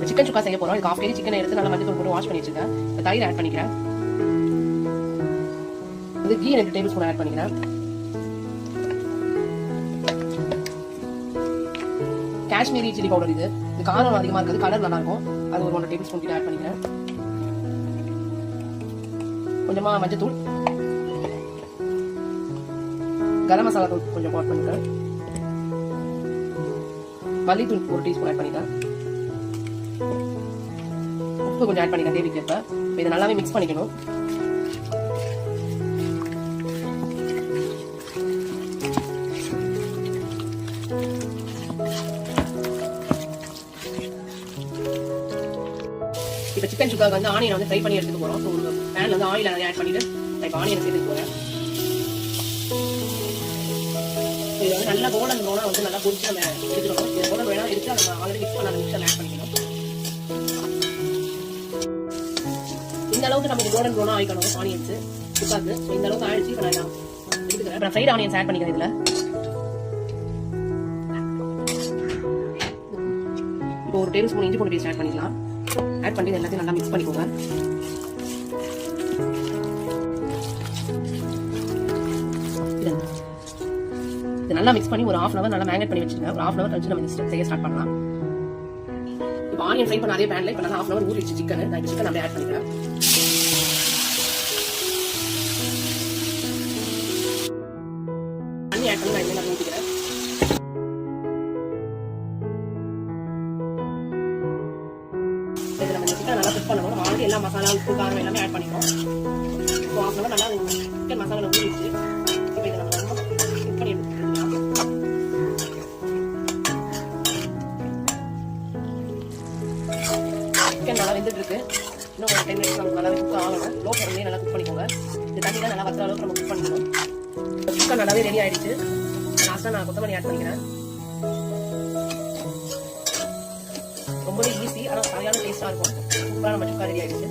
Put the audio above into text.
Chicken சுக்கா செய்ய போறோம். இதுக்கு 1/2 kg சிக்கனை எடுத்து நல்லா மஞ்சள் போட்டு வாஷ் பண்ணி வச்சிருக்கேன். தயிர் ஆட் பண்ணிக்கிறேன். இது கீ 2 டேபிள் ஸ்பூன் ஆட் பண்ணிக்கிறேன். காஷ்மீரி சில்லி பவுடர் இது காரம் அதிகமா இருக்குது, கலர் நல்லா இருக்கும். அது ஒரு 1 டேபிள் ஸ்பூன் கிட்ட ஆட் பண்ணிக்கிறேன். கொஞ்சமா மஞ்சத்தூள், கரம் மசாலா தூள் கொஞ்சம் ஆட் பண்ணிக்கிறேன். மல்லித்தூள் 1 டீஸ்பூன் ஆட் பண்ணிக்கிறேன். உப்பு கொஞ்சம் ஆட் பண்ணிக்கிறேன் தேவைக்கு ஏற்ப. இதை நல்லாவே மிக்ஸ் பண்ணிக்கணும். இப்போ சிக்கன் சுக்காவுக்கு வந்து ஆனியன் வந்து ஃப்ரை பண்ணி எடுத்துக்க போறோம். ஸோ ஒரு பேன்ல வந்து ஆயில் ஆட் பண்ணிட்டு இப்போ ஆனியன் சேர்த்துக்க போறேன். இது வந்து நல்லா கோல்டன் ப்ரௌனா வந்து நல்லா பொரிச்சு நம்ம எடுத்துக்கணும். இது கோல்டன் ப்ரௌனா எடுத்து நம்ம ஆல்ரெடி மிக்ஸ் பண்ண மிக்சர் ஆட் பண்ணிக்கணும். இந்த அளவுக்கு நமக்கு கோல்டன் ப்ரௌனா ஆயிக்கணும் ஆனியன்ஸ் சுக்காக்கு. ஸோ இந்த அளவுக்கு ஆயிடுச்சு. இப்போ நான் எடுத்துக்கிறேன். அப்புறம் ஃப்ரைட் ஆனியன்ஸ் ஆட் பண்ணிக்கிறேன். இதுல இப்போ 1 டேபிள் ஸ்பூன் இஞ்சி பூண்டு பேஸ்ட் ஆட் பண்ணிக்கலாம். ஆட் பண்ணி எல்லாத்தையும் நல்லா மிக்ஸ் பண்ணிக்கோங்க. இது நல்லா மிக்ஸ் பண்ணி ஒரு 1/2 hour நல்லா மேரினேட் பண்ணி வச்சிருங்க. ஒரு 1/2 hour கழிச்சு நம்ம செய்ய ஸ்டார்ட் பண்ணலாம். இப்போ ஆனியன் ஃப்ரை பண்ண அதே பேன்ல இப்போ நல்லா 1/2 hour ஊறிடுச்சு சிக்கன். நான் சிக்கன் அப்படியே ஆட் பண்ணிக்கிறேன். தண்ணி ஆட் பண்ணி நான் இதில் ஊற்றிக்கிறேன். நல்லா குக் பண்ணணும். ஆல்ரெடி எல்லா மசாலா உப்பு காரம் எல்லாமே ஆட் பண்ணிட்டோம். இப்போ 1/2 hour நல்லா சிக்கன் மசாலா ஊறிடுச்சு. இப்போ இதை நம்ம குக் பண்ணி எடுத்துக்கலாம். சிக்கன் நல்லா வெந்துட்டு இருக்கு. இன்னும் ஒரு 10 minutes நமக்கு நல்லாவே குக் ஆகணும். லோ ஃப்ளேம்லேயே நல்லா குக் பண்ணிக்கோங்க. இந்த தண்ணியில் நல்லா வத்துற அளவுக்கு நம்ம குக் பண்ணிக்கணும். சிக்கன் நல்லாவே ரெடி ஆயிடுச்சு. லாஸ்ட்டாக நான் கொத்தமல்லி ஆட் பண்ணிக்கிறேன். ரொம்பவே ஈஸி, ஆனால் சரியான டேஸ்டாக இருக்கும். சூப்பராக நம்ம சுக்கா ரெடி ஆயிடுச்சு.